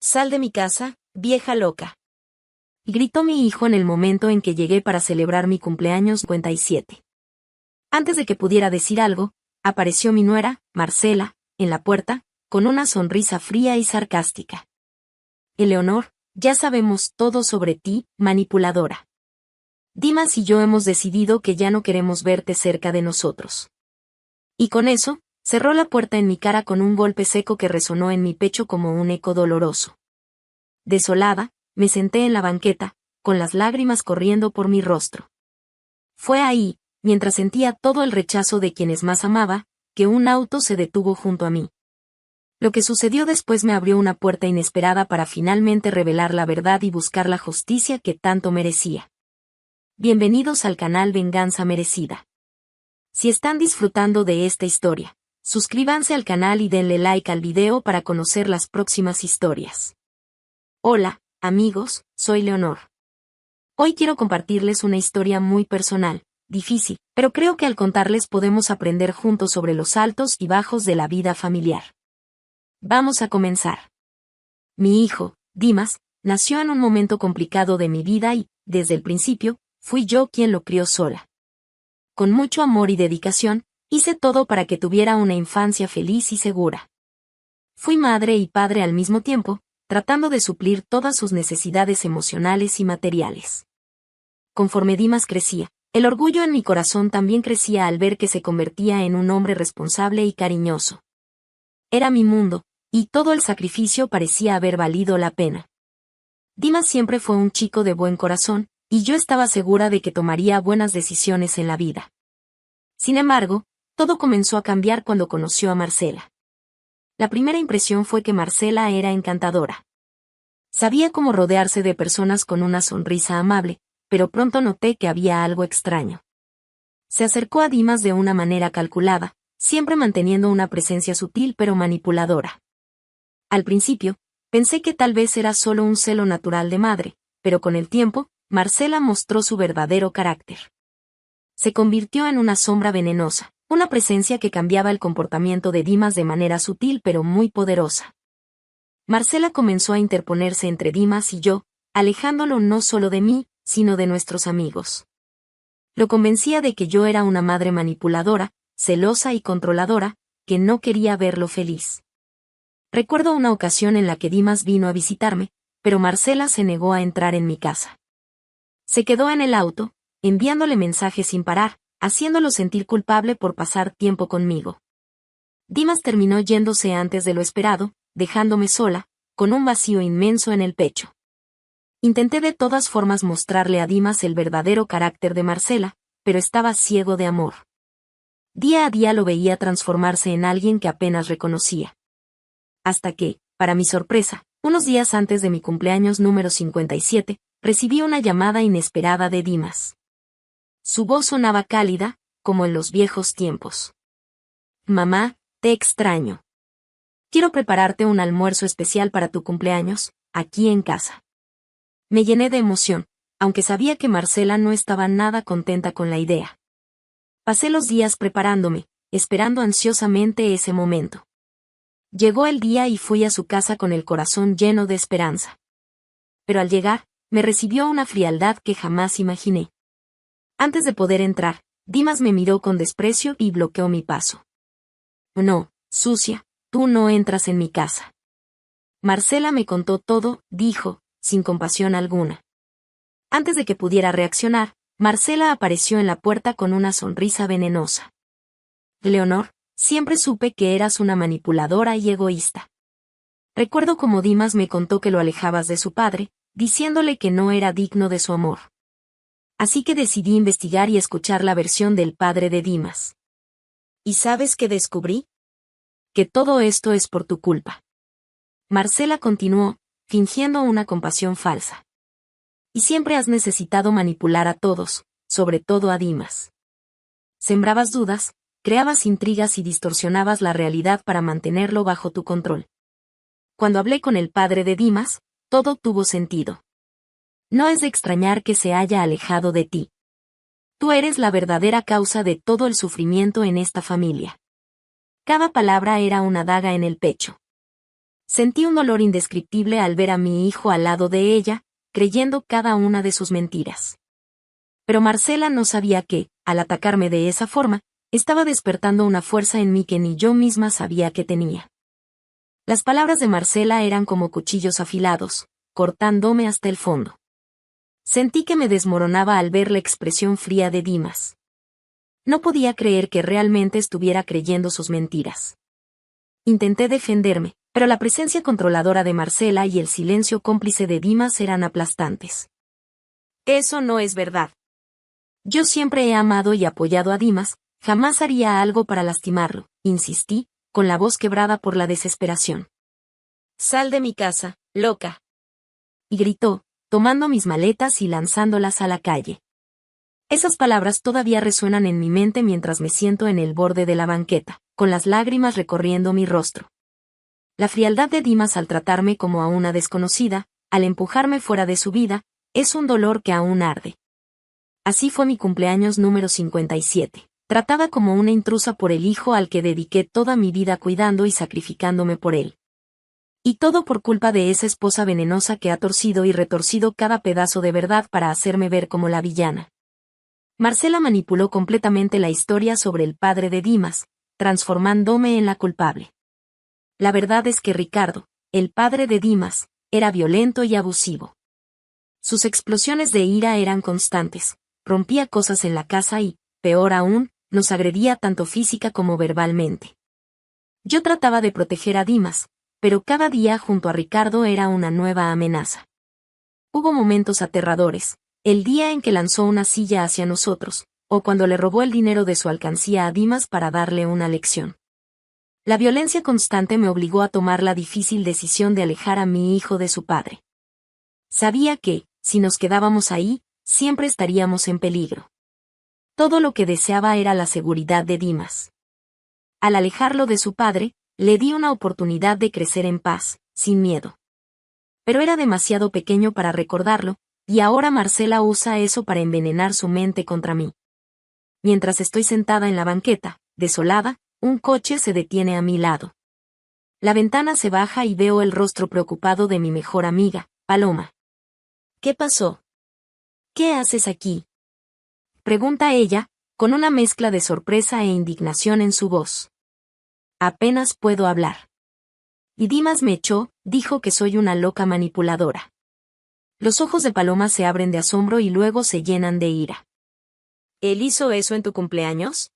Sal de mi casa, vieja loca. Gritó mi hijo en el momento en que llegué para celebrar mi cumpleaños 57. Antes de que pudiera decir algo, apareció mi nuera, Marcela, en la puerta, con una sonrisa fría y sarcástica. Eleonor, ya sabemos todo sobre ti, manipuladora. Dimas y yo hemos decidido que ya no queremos verte cerca de nosotros. Y con eso, cerró la puerta en mi cara con un golpe seco que resonó en mi pecho como un eco doloroso. Desolada, me senté en la banqueta, con las lágrimas corriendo por mi rostro. Fue ahí, mientras sentía todo el rechazo de quienes más amaba, que un auto se detuvo junto a mí. Lo que sucedió después me abrió una puerta inesperada para finalmente revelar la verdad y buscar la justicia que tanto merecía. Bienvenidos al canal Venganza Merecida. Si están disfrutando de esta historia, suscríbanse al canal y denle like al video para conocer las próximas historias. Hola, amigos, soy Leonor. Hoy quiero compartirles una historia muy personal, difícil, pero creo que al contarles podemos aprender juntos sobre los altos y bajos de la vida familiar. Vamos a comenzar. Mi hijo, Dimas, nació en un momento complicado de mi vida y, desde el principio, fui yo quien lo crió sola. Con mucho amor y dedicación, hice todo para que tuviera una infancia feliz y segura. Fui madre y padre al mismo tiempo, tratando de suplir todas sus necesidades emocionales y materiales. Conforme Dimas crecía, el orgullo en mi corazón también crecía al ver que se convertía en un hombre responsable y cariñoso. Era mi mundo, y todo el sacrificio parecía haber valido la pena. Dimas siempre fue un chico de buen corazón, y yo estaba segura de que tomaría buenas decisiones en la vida. Sin embargo, todo comenzó a cambiar cuando conoció a Marcela. La primera impresión fue que Marcela era encantadora. Sabía cómo rodearse de personas con una sonrisa amable, pero pronto noté que había algo extraño. Se acercó a Dimas de una manera calculada, siempre manteniendo una presencia sutil pero manipuladora. Al principio, pensé que tal vez era solo un celo natural de madre, pero con el tiempo, Marcela mostró su verdadero carácter. Se convirtió en una sombra venenosa, una presencia que cambiaba el comportamiento de Dimas de manera sutil pero muy poderosa. Marcela comenzó a interponerse entre Dimas y yo, alejándolo no solo de mí, sino de nuestros amigos. Lo convencía de que yo era una madre manipuladora, celosa y controladora, que no quería verlo feliz. Recuerdo una ocasión en la que Dimas vino a visitarme, pero Marcela se negó a entrar en mi casa. Se quedó en el auto, enviándole mensajes sin parar, haciéndolo sentir culpable por pasar tiempo conmigo. Dimas terminó yéndose antes de lo esperado, dejándome sola, con un vacío inmenso en el pecho. Intenté de todas formas mostrarle a Dimas el verdadero carácter de Marcela, pero estaba ciego de amor. Día a día lo veía transformarse en alguien que apenas reconocía. Hasta que, para mi sorpresa, unos días antes de mi cumpleaños número 57, recibí una llamada inesperada de Dimas. Su voz sonaba cálida, como en los viejos tiempos. Mamá, te extraño. Quiero prepararte un almuerzo especial para tu cumpleaños, aquí en casa. Me llené de emoción, aunque sabía que Marcela no estaba nada contenta con la idea. Pasé los días preparándome, esperando ansiosamente ese momento. Llegó el día y fui a su casa con el corazón lleno de esperanza. Pero al llegar, me recibió una frialdad que jamás imaginé. Antes de poder entrar, Dimas me miró con desprecio y bloqueó mi paso. No, sucia, tú no entras en mi casa. Marcela me contó todo, dijo, sin compasión alguna. Antes de que pudiera reaccionar, Marcela apareció en la puerta con una sonrisa venenosa. Leonor, siempre supe que eras una manipuladora y egoísta. Recuerdo cómo Dimas me contó que lo alejabas de su padre, diciéndole que no era digno de su amor. Así que decidí investigar y escuchar la versión del padre de Dimas. ¿Y sabes qué descubrí? Que todo esto es por tu culpa. Marcela continuó, fingiendo una compasión falsa. Y siempre has necesitado manipular a todos, sobre todo a Dimas. Sembrabas dudas, creabas intrigas y distorsionabas la realidad para mantenerlo bajo tu control. Cuando hablé con el padre de Dimas, todo tuvo sentido. No es de extrañar que se haya alejado de ti. Tú eres la verdadera causa de todo el sufrimiento en esta familia. Cada palabra era una daga en el pecho. Sentí un dolor indescriptible al ver a mi hijo al lado de ella, creyendo cada una de sus mentiras. Pero Marcela no sabía que, al atacarme de esa forma, estaba despertando una fuerza en mí que ni yo misma sabía que tenía. Las palabras de Marcela eran como cuchillos afilados, cortándome hasta el fondo. Sentí que me desmoronaba al ver la expresión fría de Dimas. No podía creer que realmente estuviera creyendo sus mentiras. Intenté defenderme, pero la presencia controladora de Marcela y el silencio cómplice de Dimas eran aplastantes. Eso no es verdad. Yo siempre he amado y apoyado a Dimas, jamás haría algo para lastimarlo, insistí, con la voz quebrada por la desesperación. Sal de mi casa, loca. Y gritó, tomando mis maletas y lanzándolas a la calle. Esas palabras todavía resuenan en mi mente mientras me siento en el borde de la banqueta, con las lágrimas recorriendo mi rostro. La frialdad de Dimas al tratarme como a una desconocida, al empujarme fuera de su vida, es un dolor que aún arde. Así fue mi cumpleaños número 57. Tratada como una intrusa por el hijo al que dediqué toda mi vida cuidando y sacrificándome por él. Y todo por culpa de esa esposa venenosa que ha torcido y retorcido cada pedazo de verdad para hacerme ver como la villana. Marcela manipuló completamente la historia sobre el padre de Dimas, transformándome en la culpable. La verdad es que Ricardo, el padre de Dimas, era violento y abusivo. Sus explosiones de ira eran constantes, rompía cosas en la casa y, peor aún, nos agredía tanto física como verbalmente. Yo trataba de proteger a Dimas, pero cada día junto a Ricardo era una nueva amenaza. Hubo momentos aterradores, el día en que lanzó una silla hacia nosotros, o cuando le robó el dinero de su alcancía a Dimas para darle una lección. La violencia constante me obligó a tomar la difícil decisión de alejar a mi hijo de su padre. Sabía que, si nos quedábamos ahí, siempre estaríamos en peligro. Todo lo que deseaba era la seguridad de Dimas. Al alejarlo de su padre, le di una oportunidad de crecer en paz, sin miedo. Pero era demasiado pequeño para recordarlo, y ahora Marcela usa eso para envenenar su mente contra mí. Mientras estoy sentada en la banqueta, desolada, un coche se detiene a mi lado. La ventana se baja y veo el rostro preocupado de mi mejor amiga, Paloma. ¿Qué pasó? ¿Qué haces aquí? Pregunta ella, con una mezcla de sorpresa e indignación en su voz. Apenas puedo hablar. Y Dimas me echó, dijo que soy una loca manipuladora. Los ojos de Paloma se abren de asombro y luego se llenan de ira. ¿Él hizo eso en tu cumpleaños?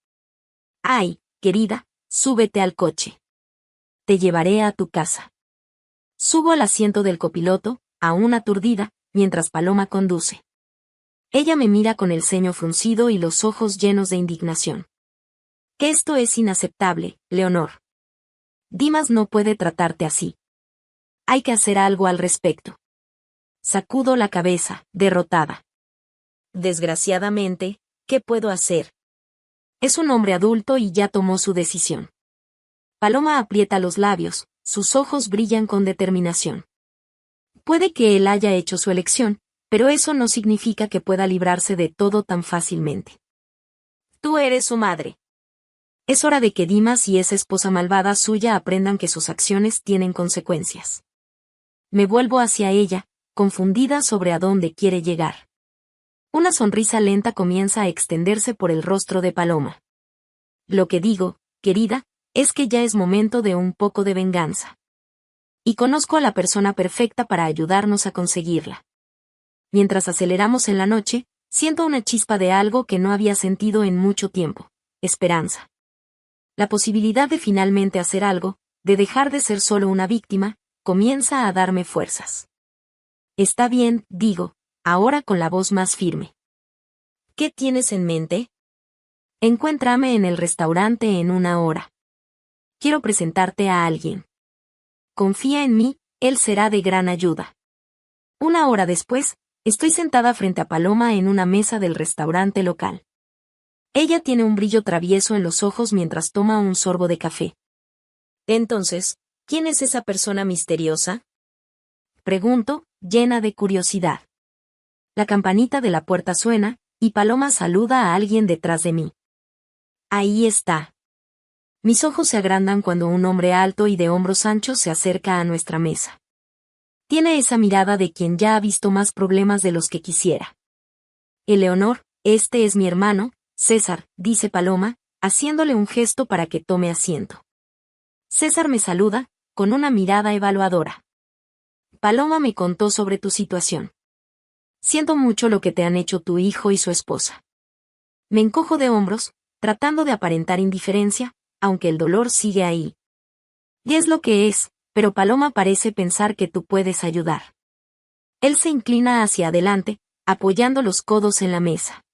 Ay, querida, súbete al coche. Te llevaré a tu casa. Subo al asiento del copiloto, aún aturdida, mientras Paloma conduce. Ella me mira con el ceño fruncido y los ojos llenos de indignación. Que esto es inaceptable, Leonor. Dimas no puede tratarte así. Hay que hacer algo al respecto. Sacudo la cabeza, derrotada. Desgraciadamente, ¿qué puedo hacer? Es un hombre adulto y ya tomó su decisión. Paloma aprieta los labios, sus ojos brillan con determinación. Puede que él haya hecho su elección, pero eso no significa que pueda librarse de todo tan fácilmente. Tú eres su madre. Es hora de que Dimas y esa esposa malvada suya aprendan que sus acciones tienen consecuencias. Me vuelvo hacia ella, confundida sobre a dónde quiere llegar. Una sonrisa lenta comienza a extenderse por el rostro de Paloma. Lo que digo, querida, es que ya es momento de un poco de venganza. Y conozco a la persona perfecta para ayudarnos a conseguirla. Mientras aceleramos en la noche, siento una chispa de algo que no había sentido en mucho tiempo: esperanza. La posibilidad de finalmente hacer algo, de dejar de ser solo una víctima, comienza a darme fuerzas. Está bien, digo, ahora con la voz más firme. ¿Qué tienes en mente? Encuéntrame en el restaurante en 1 hora. Quiero presentarte a alguien. Confía en mí, él será de gran ayuda. 1 hora después, estoy sentada frente a Paloma en una mesa del restaurante local. Ella tiene un brillo travieso en los ojos mientras toma un sorbo de café. Entonces, ¿quién es esa persona misteriosa? Pregunto, llena de curiosidad. La campanita de la puerta suena, y Paloma saluda a alguien detrás de mí. Ahí está. Mis ojos se agrandan cuando un hombre alto y de hombros anchos se acerca a nuestra mesa. Tiene esa mirada de quien ya ha visto más problemas de los que quisiera. Eleonor, este es mi hermano, César, dice Paloma, haciéndole un gesto para que tome asiento. César me saluda, con una mirada evaluadora. Paloma me contó sobre tu situación. Siento mucho lo que te han hecho tu hijo y su esposa. Me encojo de hombros, tratando de aparentar indiferencia, aunque el dolor sigue ahí. Y es lo que es, pero Paloma parece pensar que tú puedes ayudar. Él se inclina hacia adelante, apoyando los codos en la mesa.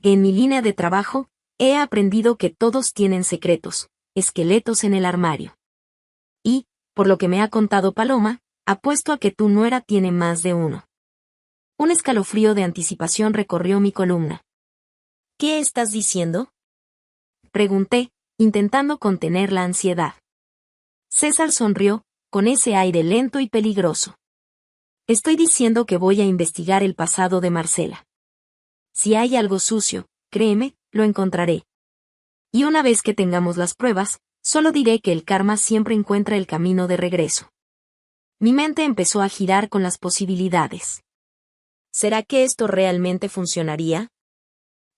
En mi línea de trabajo, he aprendido que todos tienen secretos, esqueletos en el armario. Y, por lo que me ha contado Paloma, apuesto a que tu nuera tiene más de uno. Un escalofrío de anticipación recorrió mi columna. ¿Qué estás diciendo?, pregunté, intentando contener la ansiedad. César sonrió, con ese aire lento y peligroso. Estoy diciendo que voy a investigar el pasado de Marcela. Si hay algo sucio, créeme, lo encontraré. Y una vez que tengamos las pruebas, solo diré que el karma siempre encuentra el camino de regreso. Mi mente empezó a girar con las posibilidades. ¿Será que esto realmente funcionaría?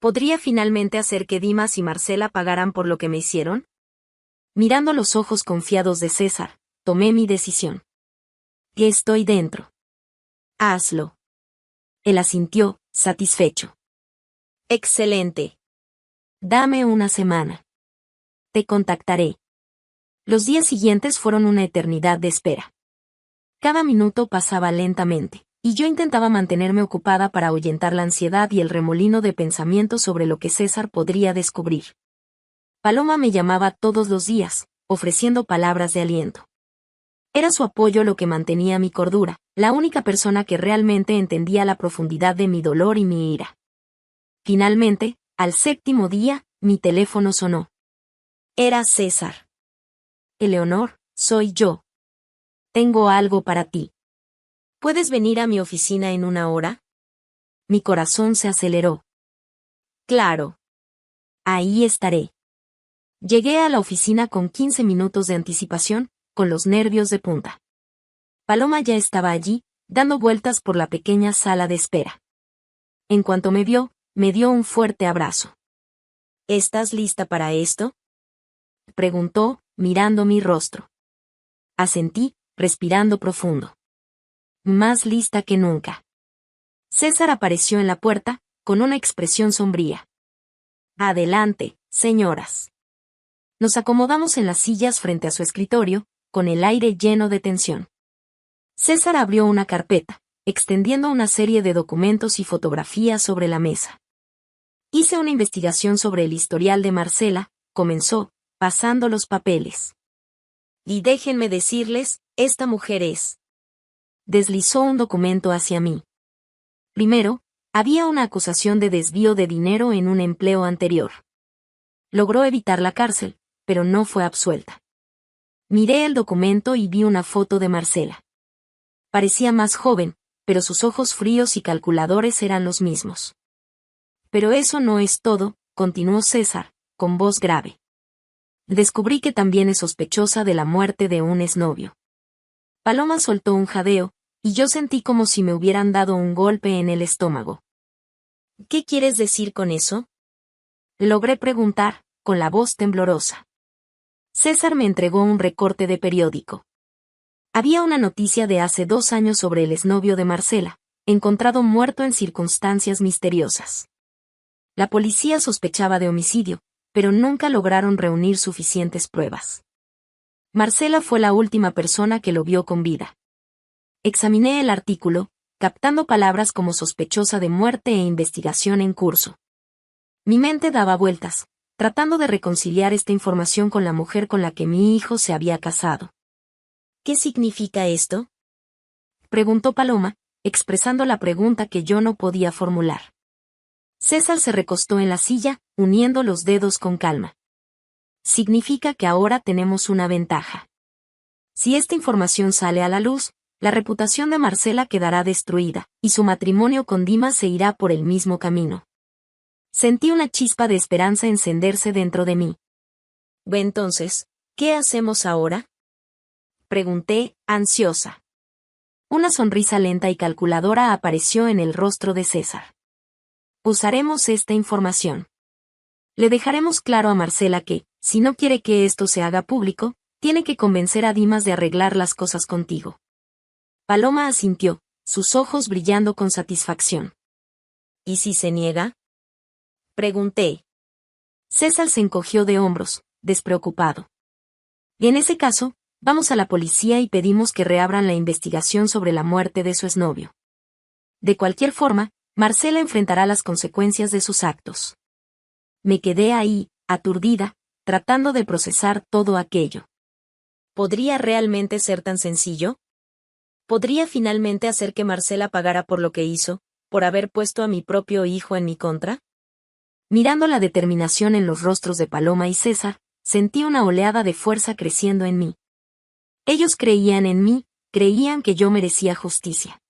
¿Podría finalmente hacer que Dimas y Marcela pagaran por lo que me hicieron? Mirando los ojos confiados de César, tomé mi decisión. Estoy dentro. Hazlo. Él asintió, satisfecho. Excelente. Dame una semana. Te contactaré. Los días siguientes fueron una eternidad de espera. Cada minuto pasaba lentamente, y yo intentaba mantenerme ocupada para ahuyentar la ansiedad y el remolino de pensamientos sobre lo que César podría descubrir. Paloma me llamaba todos los días, ofreciendo palabras de aliento. Era su apoyo lo que mantenía mi cordura, la única persona que realmente entendía la profundidad de mi dolor y mi ira. Finalmente, al séptimo día, mi teléfono sonó. Era César. Eleonor, soy yo. Tengo algo para ti. ¿Puedes venir a mi oficina en 1 hora? Mi corazón se aceleró. Claro. Ahí estaré. Llegué a la oficina con 15 minutos de anticipación, con los nervios de punta. Paloma ya estaba allí, dando vueltas por la pequeña sala de espera. En cuanto me vio, me dio un fuerte abrazo. ¿Estás lista para esto?, preguntó, mirando mi rostro. Asentí, respirando profundo. Más lista que nunca. César apareció en la puerta, con una expresión sombría. Adelante, señoras. Nos acomodamos en las sillas frente a su escritorio, con el aire lleno de tensión. César abrió una carpeta, extendiendo una serie de documentos y fotografías sobre la mesa. Hice una investigación sobre el historial de Marcela, comenzó, pasando los papeles. Y déjenme decirles, esta mujer es. Deslizó un documento hacia mí. Primero, había una acusación de desvío de dinero en un empleo anterior. Logró evitar la cárcel, pero no fue absuelta. Miré el documento y vi una foto de Marcela. Parecía más joven, pero sus ojos fríos y calculadores eran los mismos. Pero eso no es todo, continuó César, con voz grave. Descubrí que también es sospechosa de la muerte de un exnovio. Paloma soltó un jadeo, y yo sentí como si me hubieran dado un golpe en el estómago. ¿Qué quieres decir con eso?, logré preguntar, con la voz temblorosa. César me entregó un recorte de periódico. Había una noticia de hace 2 años sobre el exnovio de Marcela, encontrado muerto en circunstancias misteriosas. La policía sospechaba de homicidio, pero nunca lograron reunir suficientes pruebas. Marcela fue la última persona que lo vio con vida. Examiné el artículo, captando palabras como sospechosa de muerte e investigación en curso. Mi mente daba vueltas, tratando de reconciliar esta información con la mujer con la que mi hijo se había casado. ¿Qué significa esto?, preguntó Paloma, expresando la pregunta que yo no podía formular. César se recostó en la silla, uniendo los dedos con calma. Significa que ahora tenemos una ventaja. Si esta información sale a la luz, la reputación de Marcela quedará destruida, y su matrimonio con Dimas se irá por el mismo camino. Sentí una chispa de esperanza encenderse dentro de mí. Entonces, ¿qué hacemos ahora? Pregunté, ansiosa. Una sonrisa lenta y calculadora apareció en el rostro de César. Usaremos esta información. Le dejaremos claro a Marcela que, si no quiere que esto se haga público, tiene que convencer a Dimas de arreglar las cosas contigo. Paloma asintió, sus ojos brillando con satisfacción. ¿Y si se niega? Pregunté. César se encogió de hombros, despreocupado. En ese caso, vamos a la policía y pedimos que reabran la investigación sobre la muerte de su exnovio. De cualquier forma, Marcela enfrentará las consecuencias de sus actos. Me quedé ahí, aturdida, tratando de procesar todo aquello. ¿Podría realmente ser tan sencillo? ¿Podría finalmente hacer que Marcela pagara por lo que hizo, por haber puesto a mi propio hijo en mi contra? Mirando la determinación en los rostros de Paloma y César, sentí una oleada de fuerza creciendo en mí. Ellos creían en mí, creían que yo merecía justicia.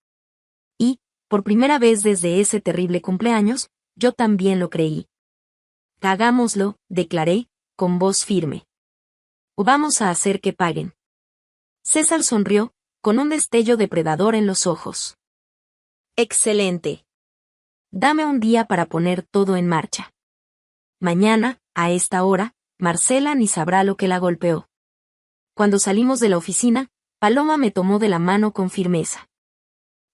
Y, por primera vez desde ese terrible cumpleaños, yo también lo creí. Hagámoslo, declaré, con voz firme. Vamos a hacer que paguen. César sonrió, con un destello depredador en los ojos. Excelente. Dame un día para poner todo en marcha. Mañana, a esta hora, Marcela ni sabrá lo que la golpeó. Cuando salimos de la oficina, Paloma me tomó de la mano con firmeza.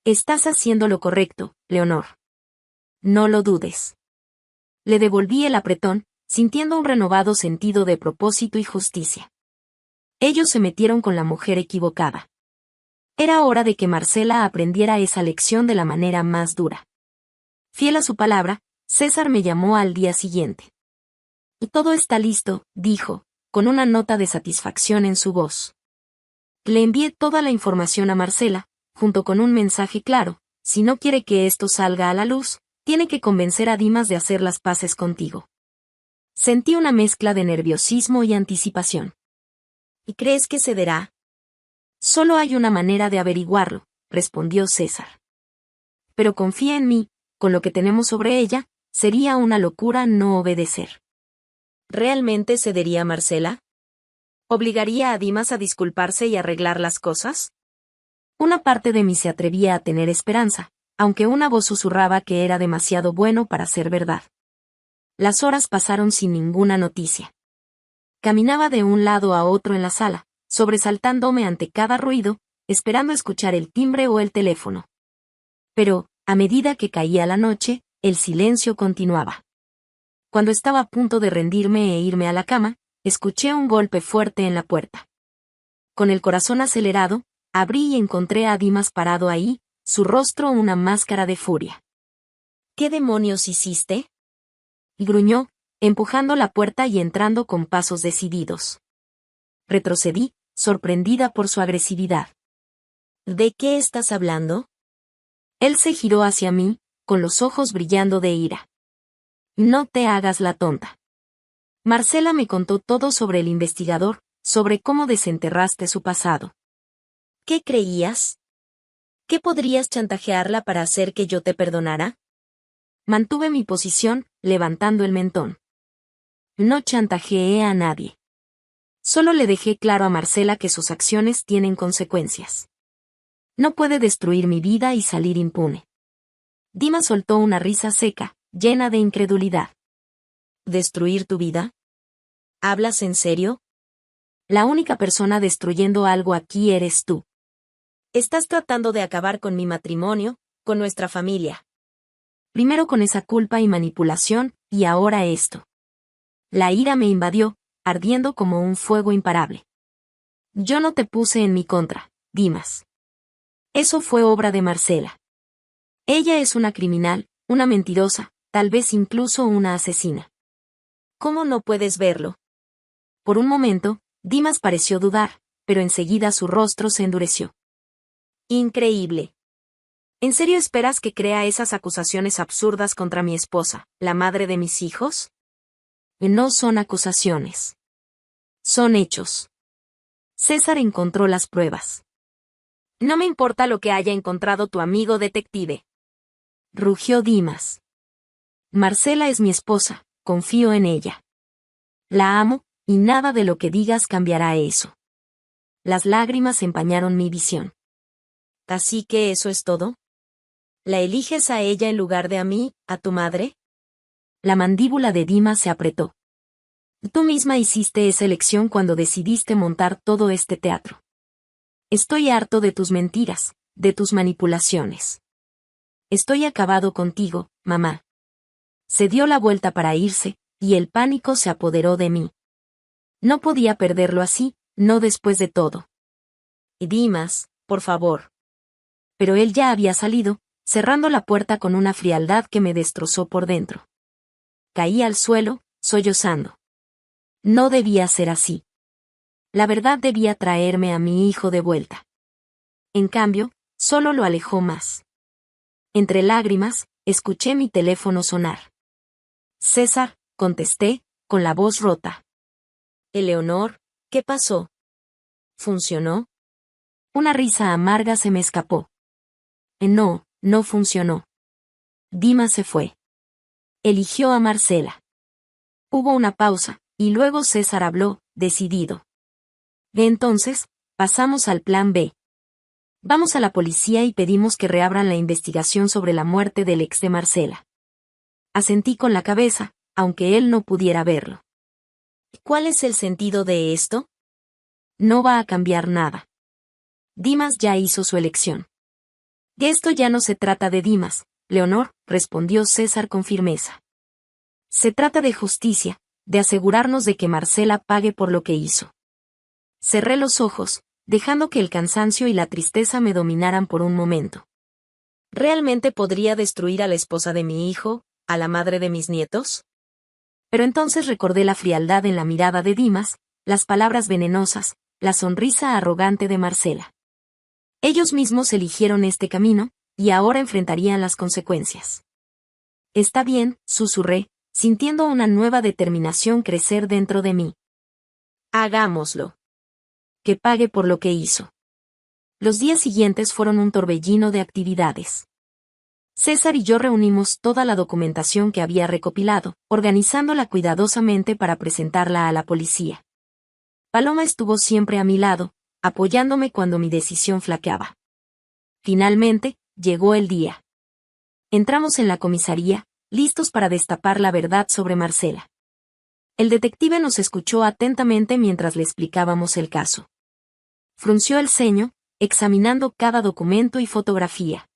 Estás haciendo lo correcto, Leonor. No lo dudes. Le devolví el apretón, sintiendo un renovado sentido de propósito y justicia. Ellos se metieron con la mujer equivocada. Era hora de que Marcela aprendiera esa lección de la manera más dura. Fiel a su palabra, César me llamó al día siguiente. Todo está listo, dijo, con una nota de satisfacción en su voz. Le envié toda la información a Marcela, junto con un mensaje claro: si no quiere que esto salga a la luz, tiene que convencer a Dimas de hacer las paces contigo. Sentí una mezcla de nerviosismo y anticipación. ¿Y crees que cederá? Solo hay una manera de averiguarlo, respondió César. Pero confía en mí, con lo que tenemos sobre ella, sería una locura no obedecer. ¿Realmente cedería Marcela? ¿Obligaría a Dimas a disculparse y arreglar las cosas? Una parte de mí se atrevía a tener esperanza, aunque una voz susurraba que era demasiado bueno para ser verdad. Las horas pasaron sin ninguna noticia. Caminaba de un lado a otro en la sala, sobresaltándome ante cada ruido, esperando escuchar el timbre o el teléfono. Pero, a medida que caía la noche, el silencio continuaba. Cuando estaba a punto de rendirme e irme a la cama, escuché un golpe fuerte en la puerta. Con el corazón acelerado, abrí y encontré a Dimas parado ahí, su rostro una máscara de furia. ¿Qué demonios hiciste? Gruñó, empujando la puerta y entrando con pasos decididos. Retrocedí, sorprendida por su agresividad. ¿De qué estás hablando? Él se giró hacia mí, con los ojos brillando de ira. No te hagas la tonta. Marcela me contó todo sobre el investigador, sobre cómo desenterraste su pasado. ¿Qué creías? ¿Qué podrías chantajearla para hacer que yo te perdonara? Mantuve mi posición, levantando el mentón. No chantajeé a nadie. Solo le dejé claro a Marcela que sus acciones tienen consecuencias. No puede destruir mi vida y salir impune. Dimas soltó una risa seca, llena de incredulidad. ¿Destruir tu vida? ¿Hablas en serio? La única persona destruyendo algo aquí eres tú. Estás tratando de acabar con mi matrimonio, con nuestra familia. Primero con esa culpa y manipulación, y ahora esto. La ira me invadió, ardiendo como un fuego imparable. Yo no te puse en mi contra, Dimas. Eso fue obra de Marcela. Ella es una criminal, una mentirosa, tal vez incluso una asesina. ¿Cómo no puedes verlo? Por un momento, Dimas pareció dudar, pero enseguida su rostro se endureció. Increíble. ¿En serio esperas que crea esas acusaciones absurdas contra mi esposa, la madre de mis hijos? No son acusaciones. Son hechos. César encontró las pruebas. No me importa lo que haya encontrado tu amigo detective. Rugió Dimas. Marcela es mi esposa, confío en ella. La amo, y nada de lo que digas cambiará eso. Las lágrimas empañaron mi visión. ¿Así que eso es todo? ¿La eliges a ella en lugar de a mí, a tu madre? La mandíbula de Dimas se apretó. Tú misma hiciste esa elección cuando decidiste montar todo este teatro. Estoy harto de tus mentiras, de tus manipulaciones. Estoy acabado contigo, mamá. Se dio la vuelta para irse, y el pánico se apoderó de mí. No podía perderlo así, no después de todo. Dimas, por favor. Pero él ya había salido, cerrando la puerta con una frialdad que me destrozó por dentro. Caí al suelo, sollozando. No debía ser así. La verdad debía traerme a mi hijo de vuelta. En cambio, solo lo alejó más. Entre lágrimas, escuché mi teléfono sonar. César, contesté, con la voz rota. Eleonor, ¿qué pasó? ¿Funcionó? Una risa amarga se me escapó. No, no funcionó. Dimas se fue. Eligió a Marcela. Hubo una pausa, y luego César habló, decidido. De entonces, pasamos al plan B. Vamos a la policía y pedimos que reabran la investigación sobre la muerte del ex de Marcela. Asentí con la cabeza, aunque él no pudiera verlo. ¿Cuál es el sentido de esto? No va a cambiar nada. Dimas ya hizo su elección. De esto ya no se trata de Dimas, Leonor, respondió César con firmeza. Se trata de justicia, de asegurarnos de que Marcela pague por lo que hizo. Cerré los ojos, dejando que el cansancio y la tristeza me dominaran por un momento. ¿Realmente podría destruir a la esposa de mi hijo, a la madre de mis nietos? Pero entonces recordé la frialdad en la mirada de Dimas, las palabras venenosas, la sonrisa arrogante de Marcela. Ellos mismos eligieron este camino, y ahora enfrentarían las consecuencias. Está bien, susurré, sintiendo una nueva determinación crecer dentro de mí. Hagámoslo. Que pague por lo que hizo. Los días siguientes fueron un torbellino de actividades. César y yo reunimos toda la documentación que había recopilado, organizándola cuidadosamente para presentarla a la policía. Paloma estuvo siempre a mi lado, apoyándome cuando mi decisión flaqueaba. Finalmente, llegó el día. Entramos en la comisaría, listos para destapar la verdad sobre Marcela. El detective nos escuchó atentamente mientras le explicábamos el caso. Frunció el ceño, examinando cada documento y fotografía.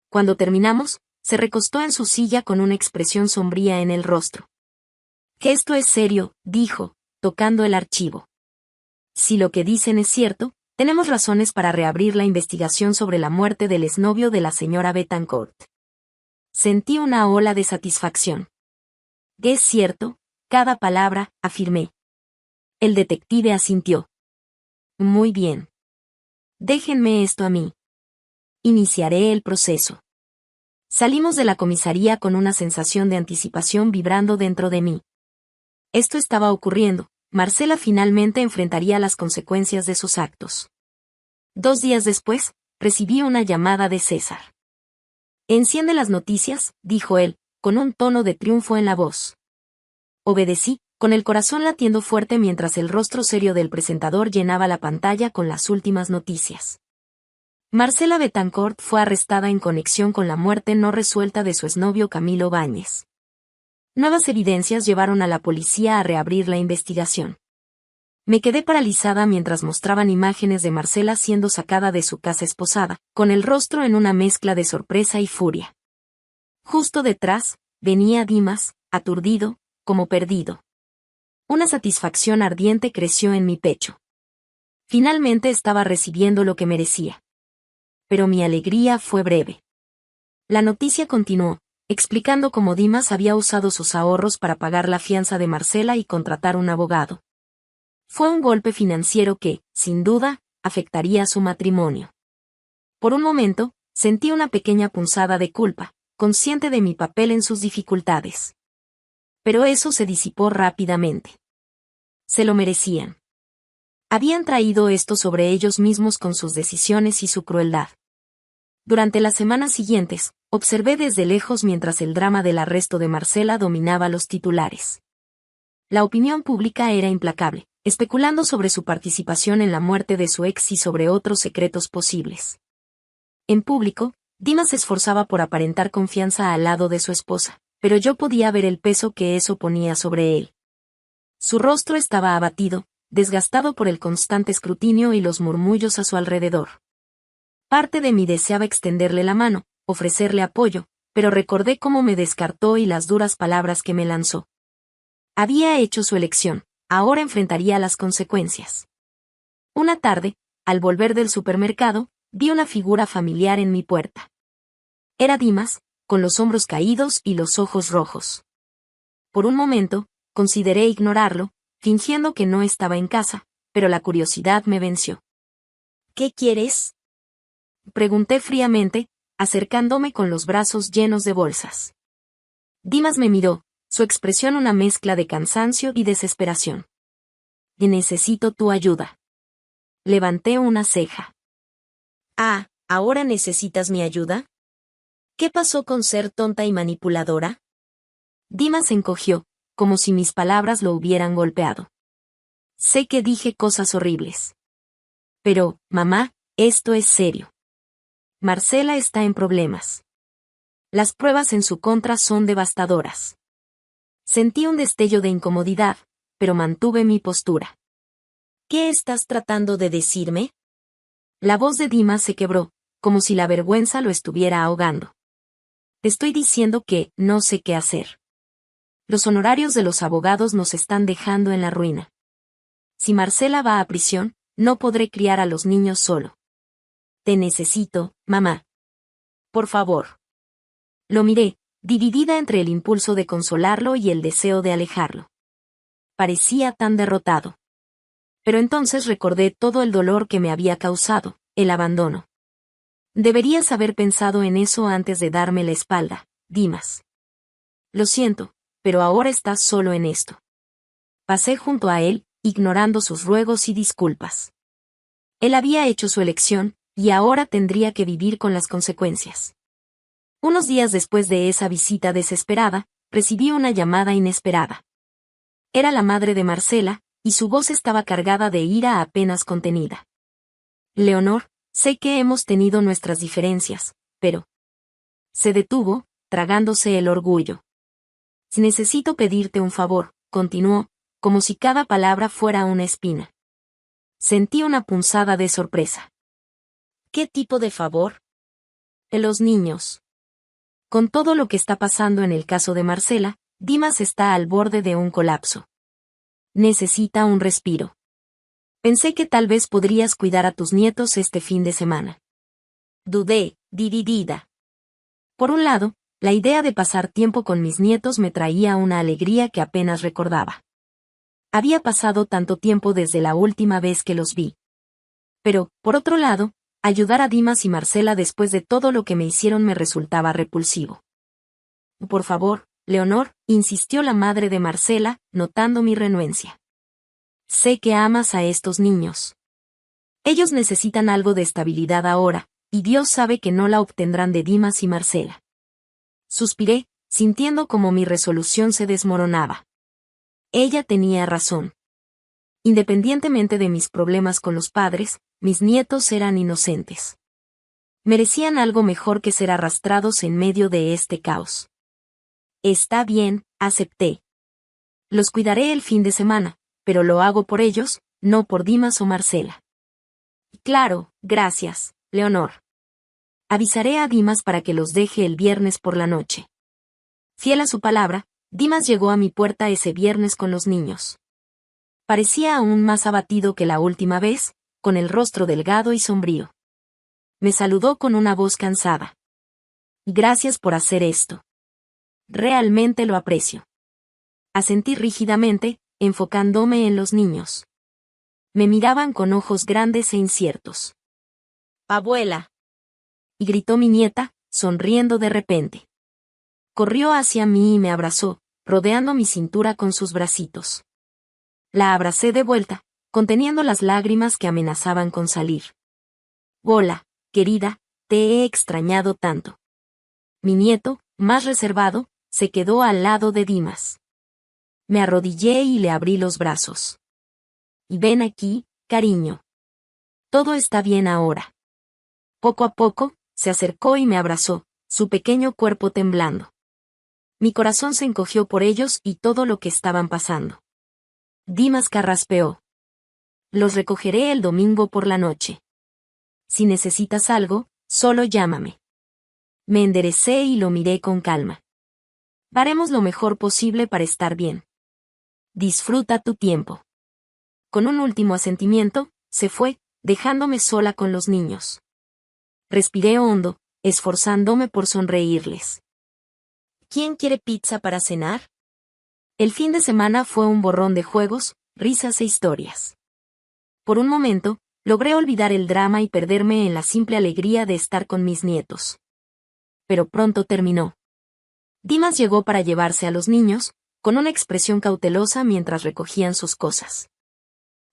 Cuando terminamos, se recostó en su silla con una expresión sombría en el rostro. «Que esto es serio», dijo, tocando el archivo. «Si lo que dicen es cierto, tenemos razones para reabrir la investigación sobre la muerte del exnovio de la señora Bettencourt». Sentí una ola de satisfacción. «Es cierto, cada palabra», afirmé. El detective asintió. «Muy bien. Déjenme esto a mí. Iniciaré el proceso». Salimos de la comisaría con una sensación de anticipación vibrando dentro de mí. Esto estaba ocurriendo, Marcela finalmente enfrentaría las consecuencias de sus actos. 2 días después, recibí una llamada de César. «Enciende las noticias», dijo él, con un tono de triunfo en la voz. Obedecí, con el corazón latiendo fuerte mientras el rostro serio del presentador llenaba la pantalla con las últimas noticias. Marcela Bettencourt fue arrestada en conexión con la muerte no resuelta de su exnovio Camilo Báñez. Nuevas evidencias llevaron a la policía a reabrir la investigación. Me quedé paralizada mientras mostraban imágenes de Marcela siendo sacada de su casa esposada, con el rostro en una mezcla de sorpresa y furia. Justo detrás, venía Dimas, aturdido, como perdido. Una satisfacción ardiente creció en mi pecho. Finalmente estaba recibiendo lo que merecía. Pero mi alegría fue breve. La noticia continuó, explicando cómo Dimas había usado sus ahorros para pagar la fianza de Marcela y contratar un abogado. Fue un golpe financiero que, sin duda, afectaría su matrimonio. Por un momento, sentí una pequeña punzada de culpa, consciente de mi papel en sus dificultades. Pero eso se disipó rápidamente. Se lo merecían. Habían traído esto sobre ellos mismos con sus decisiones y su crueldad. Durante las semanas siguientes, observé desde lejos mientras el drama del arresto de Marcela dominaba los titulares. La opinión pública era implacable, especulando sobre su participación en la muerte de su ex y sobre otros secretos posibles. En público, Dimas se esforzaba por aparentar confianza al lado de su esposa, pero yo podía ver el peso que eso ponía sobre él. Su rostro estaba abatido, desgastado por el constante escrutinio y los murmullos a su alrededor. Parte de mí deseaba extenderle la mano, ofrecerle apoyo, pero recordé cómo me descartó y las duras palabras que me lanzó. Había hecho su elección, ahora enfrentaría las consecuencias. Una tarde, al volver del supermercado, vi una figura familiar en mi puerta. Era Dimas, con los hombros caídos y los ojos rojos. Por un momento, consideré ignorarlo, fingiendo que no estaba en casa, pero la curiosidad me venció. ¿Qué quieres?, pregunté fríamente, acercándome con los brazos llenos de bolsas. Dimas me miró, su expresión una mezcla de cansancio y desesperación. Necesito tu ayuda. Levanté una ceja. Ah, ¿ahora necesitas mi ayuda? ¿Qué pasó con ser tonta y manipuladora? Dimas se encogió, como si mis palabras lo hubieran golpeado. Sé que dije cosas horribles. Pero, mamá, esto es serio. Marcela está en problemas. Las pruebas en su contra son devastadoras. Sentí un destello de incomodidad, pero mantuve mi postura. ¿Qué estás tratando de decirme? La voz de Dimas se quebró, como si la vergüenza lo estuviera ahogando. Te estoy diciendo que no sé qué hacer. Los honorarios de los abogados nos están dejando en la ruina. Si Marcela va a prisión, no podré criar a los niños solo. Te necesito, mamá. Por favor. Lo miré, dividida entre el impulso de consolarlo y el deseo de alejarlo. Parecía tan derrotado. Pero entonces recordé todo el dolor que me había causado, el abandono. Deberías haber pensado en eso antes de darme la espalda, Dimas. Lo siento, pero ahora estás solo en esto. Pasé junto a él, ignorando sus ruegos y disculpas. Él había hecho su elección, y ahora tendría que vivir con las consecuencias. Unos días después de esa visita desesperada, recibí una llamada inesperada. Era la madre de Marcela, y su voz estaba cargada de ira apenas contenida. Leonor, sé que hemos tenido nuestras diferencias, pero... Se detuvo, tragándose el orgullo. Necesito pedirte un favor, continuó, como si cada palabra fuera una espina. Sentí una punzada de sorpresa. ¿Qué tipo de favor? Los niños. Con todo lo que está pasando en el caso de Marcela, Dimas está al borde de un colapso. Necesita un respiro. Pensé que tal vez podrías cuidar a tus nietos este fin de semana. Dudé, dividida. Por un lado, la idea de pasar tiempo con mis nietos me traía una alegría que apenas recordaba. Había pasado tanto tiempo desde la última vez que los vi. Pero, por otro lado, ayudar a Dimas y Marcela después de todo lo que me hicieron me resultaba repulsivo. Por favor, Leonor, insistió la madre de Marcela, notando mi renuencia. Sé que amas a estos niños. Ellos necesitan algo de estabilidad ahora, y Dios sabe que no la obtendrán de Dimas y Marcela. Suspiré, sintiendo como mi resolución se desmoronaba. Ella tenía razón. Independientemente de mis problemas con los padres, mis nietos eran inocentes. Merecían algo mejor que ser arrastrados en medio de este caos. Está bien, acepté. Los cuidaré el fin de semana, pero lo hago por ellos, no por Dimas o Marcela. Claro, gracias, Leonor. Avisaré a Dimas para que los deje el viernes por la noche. Fiel a su palabra, Dimas llegó a mi puerta ese viernes con los niños. Parecía aún más abatido que la última vez, con el rostro delgado y sombrío. Me saludó con una voz cansada. Gracias por hacer esto. Realmente lo aprecio. Asentí rígidamente, enfocándome en los niños. Me miraban con ojos grandes e inciertos. Abuela. Y gritó mi nieta, sonriendo de repente. Corrió hacia mí y me abrazó, rodeando mi cintura con sus bracitos. La abracé de vuelta, conteniendo las lágrimas que amenazaban con salir. Hola, querida, te he extrañado tanto. Mi nieto, más reservado, se quedó al lado de Dimas. Me arrodillé y le abrí los brazos. Y ven aquí, cariño. Todo está bien ahora. Poco a poco, se acercó y me abrazó, su pequeño cuerpo temblando. Mi corazón se encogió por ellos y todo lo que estaban pasando. Dimas carraspeó. Los recogeré el domingo por la noche. Si necesitas algo, solo llámame. Me enderecé y lo miré con calma. Haremos lo mejor posible para estar bien. Disfruta tu tiempo. Con un último asentimiento, se fue, dejándome sola con los niños. Respiré hondo, esforzándome por sonreírles. ¿Quién quiere pizza para cenar? El fin de semana fue un borrón de juegos, risas e historias. Por un momento, logré olvidar el drama y perderme en la simple alegría de estar con mis nietos. Pero pronto terminó. Dimas llegó para llevarse a los niños, con una expresión cautelosa mientras recogían sus cosas.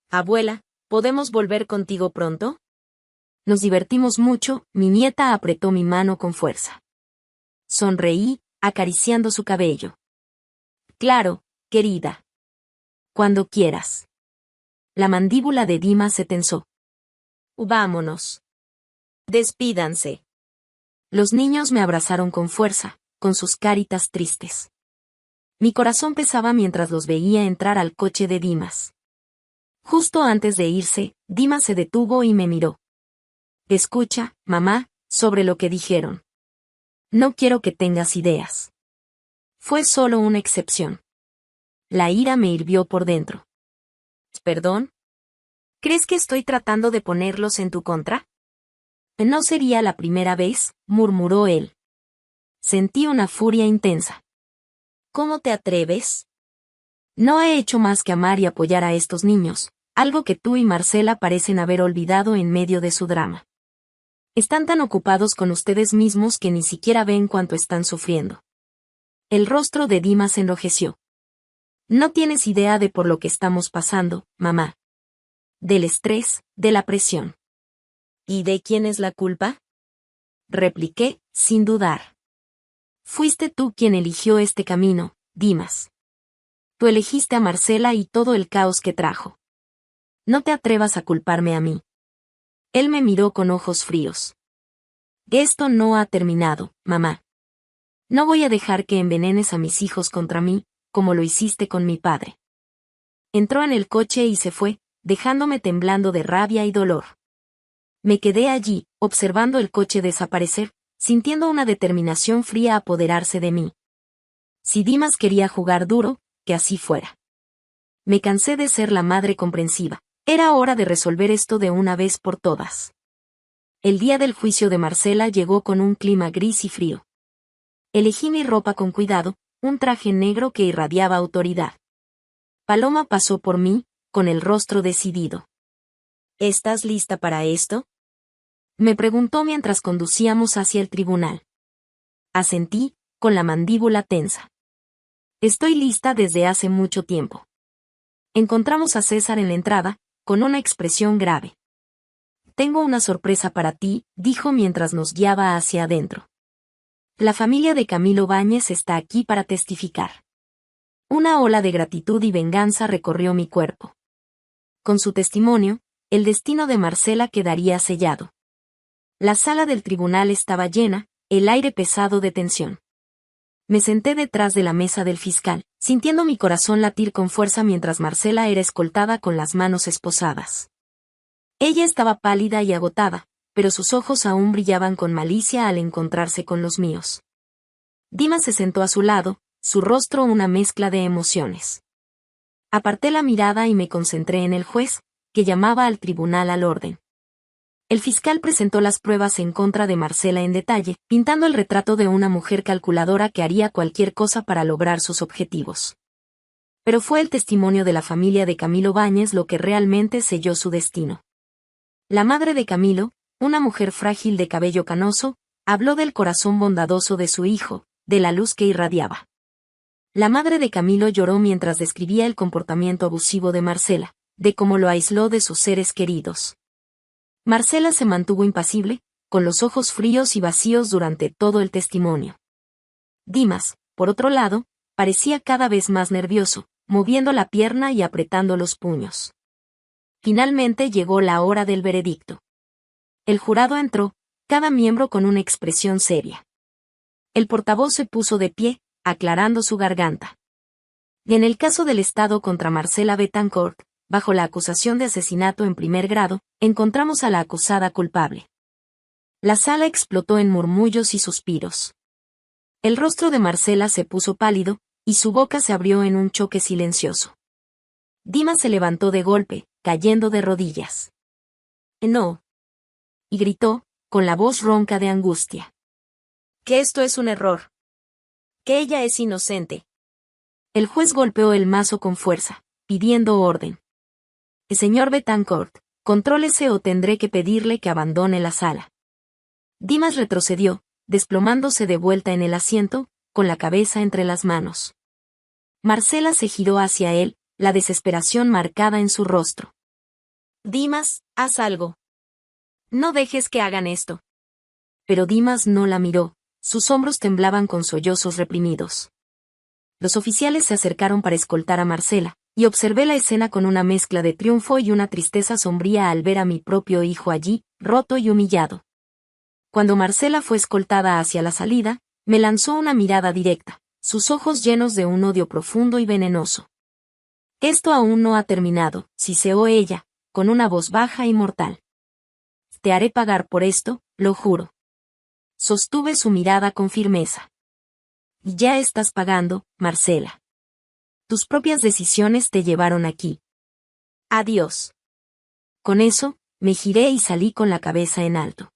Abuela, ¿podemos volver contigo pronto? Nos divertimos mucho, mi nieta apretó mi mano con fuerza. Sonreí, acariciando su cabello. Claro, querida. Cuando quieras. La mandíbula de Dimas se tensó. Vámonos. Despídanse. Los niños me abrazaron con fuerza, con sus caritas tristes. Mi corazón pesaba mientras los veía entrar al coche de Dimas. Justo antes de irse, Dimas se detuvo y me miró. Escucha, mamá, sobre lo que dijeron. No quiero que tengas ideas. Fue solo una excepción. La ira me hirvió por dentro. ¿Perdón? ¿Crees que estoy tratando de ponerlos en tu contra? No sería la primera vez, murmuró él. Sentí una furia intensa. ¿Cómo te atreves? No he hecho más que amar y apoyar a estos niños, algo que tú y Marcela parecen haber olvidado en medio de su drama. Están tan ocupados con ustedes mismos que ni siquiera ven cuánto están sufriendo. El rostro de Dimas se enrojeció. No tienes idea de por lo que estamos pasando, mamá. Del estrés, de la presión. ¿Y de quién es la culpa? Repliqué, sin dudar. Fuiste tú quien eligió este camino, Dimas. Tú elegiste a Marcela y todo el caos que trajo. No te atrevas a culparme a mí. Él me miró con ojos fríos. Esto no ha terminado, mamá. No voy a dejar que envenenes a mis hijos contra mí, como lo hiciste con mi padre. Entró en el coche y se fue, dejándome temblando de rabia y dolor. Me quedé allí, observando el coche desaparecer, sintiendo una determinación fría apoderarse de mí. Si Dimas quería jugar duro, que así fuera. Me cansé de ser la madre comprensiva. Era hora de resolver esto de una vez por todas. El día del juicio de Marcela llegó con un clima gris y frío. Elegí mi ropa con cuidado, un traje negro que irradiaba autoridad. Paloma pasó por mí, con el rostro decidido. ¿Estás lista para esto? Me preguntó mientras conducíamos hacia el tribunal. Asentí, con la mandíbula tensa. Estoy lista desde hace mucho tiempo. Encontramos a César en la entrada, con una expresión grave. Tengo una sorpresa para ti, dijo mientras nos guiaba hacia adentro. La familia de Camilo Báñez está aquí para testificar. Una ola de gratitud y venganza recorrió mi cuerpo. Con su testimonio, el destino de Marcela quedaría sellado. La sala del tribunal estaba llena, el aire pesado de tensión. Me senté detrás de la mesa del fiscal, sintiendo mi corazón latir con fuerza mientras Marcela era escoltada con las manos esposadas. Ella estaba pálida y agotada, pero sus ojos aún brillaban con malicia al encontrarse con los míos. Dimas se sentó a su lado, su rostro una mezcla de emociones. Aparté la mirada y me concentré en el juez, que llamaba al tribunal al orden. El fiscal presentó las pruebas en contra de Marcela en detalle, pintando el retrato de una mujer calculadora que haría cualquier cosa para lograr sus objetivos. Pero fue el testimonio de la familia de Camilo Báñez lo que realmente selló su destino. La madre de Camilo, una mujer frágil de cabello canoso, habló del corazón bondadoso de su hijo, de la luz que irradiaba. La madre de Camilo lloró mientras describía el comportamiento abusivo de Marcela, de cómo lo aisló de sus seres queridos. Marcela se mantuvo impasible, con los ojos fríos y vacíos durante todo el testimonio. Dimas, por otro lado, parecía cada vez más nervioso, moviendo la pierna y apretando los puños. Finalmente llegó la hora del veredicto. El jurado entró, cada miembro con una expresión seria. El portavoz se puso de pie, aclarando su garganta. En el caso del Estado contra Marcela Bethancourt, bajo la acusación de asesinato en primer grado, encontramos a la acusada culpable. La sala explotó en murmullos y suspiros. El rostro de Marcela se puso pálido, y su boca se abrió en un choque silencioso. Dimas se levantó de golpe, cayendo de rodillas. «No», y gritó, con la voz ronca de angustia. «Que esto es un error. Que ella es inocente». El juez golpeó el mazo con fuerza, pidiendo orden. «Señor Bethancourt, contrólese o tendré que pedirle que abandone la sala». Dimas retrocedió, desplomándose de vuelta en el asiento, con la cabeza entre las manos. Marcela se giró hacia él, la desesperación marcada en su rostro. «Dimas, haz algo. No dejes que hagan esto». Pero Dimas no la miró, sus hombros temblaban con sollozos reprimidos. Los oficiales se acercaron para escoltar a Marcela, y observé la escena con una mezcla de triunfo y una tristeza sombría al ver a mi propio hijo allí, roto y humillado. Cuando Marcela fue escoltada hacia la salida, me lanzó una mirada directa, sus ojos llenos de un odio profundo y venenoso. «Esto aún no ha terminado», siseó ella, con una voz baja y mortal. «Te haré pagar por esto, lo juro». Sostuve su mirada con firmeza. «Y ya estás pagando, Marcela. Tus propias decisiones te llevaron aquí. Adiós». Con eso, me giré y salí con la cabeza en alto.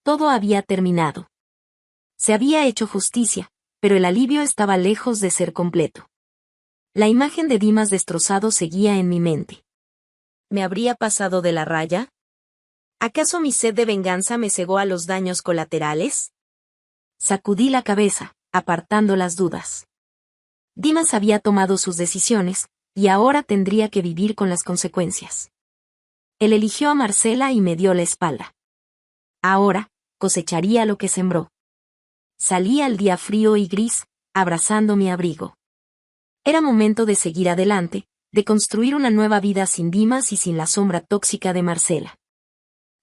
Todo había terminado. Se había hecho justicia, pero el alivio estaba lejos de ser completo. La imagen de Dimas destrozado seguía en mi mente. ¿Me habría pasado de la raya? ¿Acaso mi sed de venganza me cegó a los daños colaterales? Sacudí la cabeza, apartando las dudas. Dimas había tomado sus decisiones, y ahora tendría que vivir con las consecuencias. Él eligió a Marcela y me dio la espalda. Ahora, cosecharía lo que sembró. Salí al día frío y gris, abrazando mi abrigo. Era momento de seguir adelante, de construir una nueva vida sin Dimas y sin la sombra tóxica de Marcela.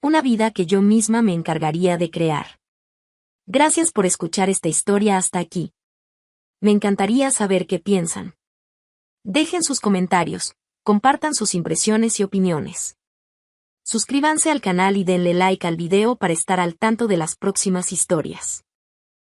Una vida que yo misma me encargaría de crear. Gracias por escuchar esta historia hasta aquí. Me encantaría saber qué piensan. Dejen sus comentarios, compartan sus impresiones y opiniones. Suscríbanse al canal y denle like al video para estar al tanto de las próximas historias.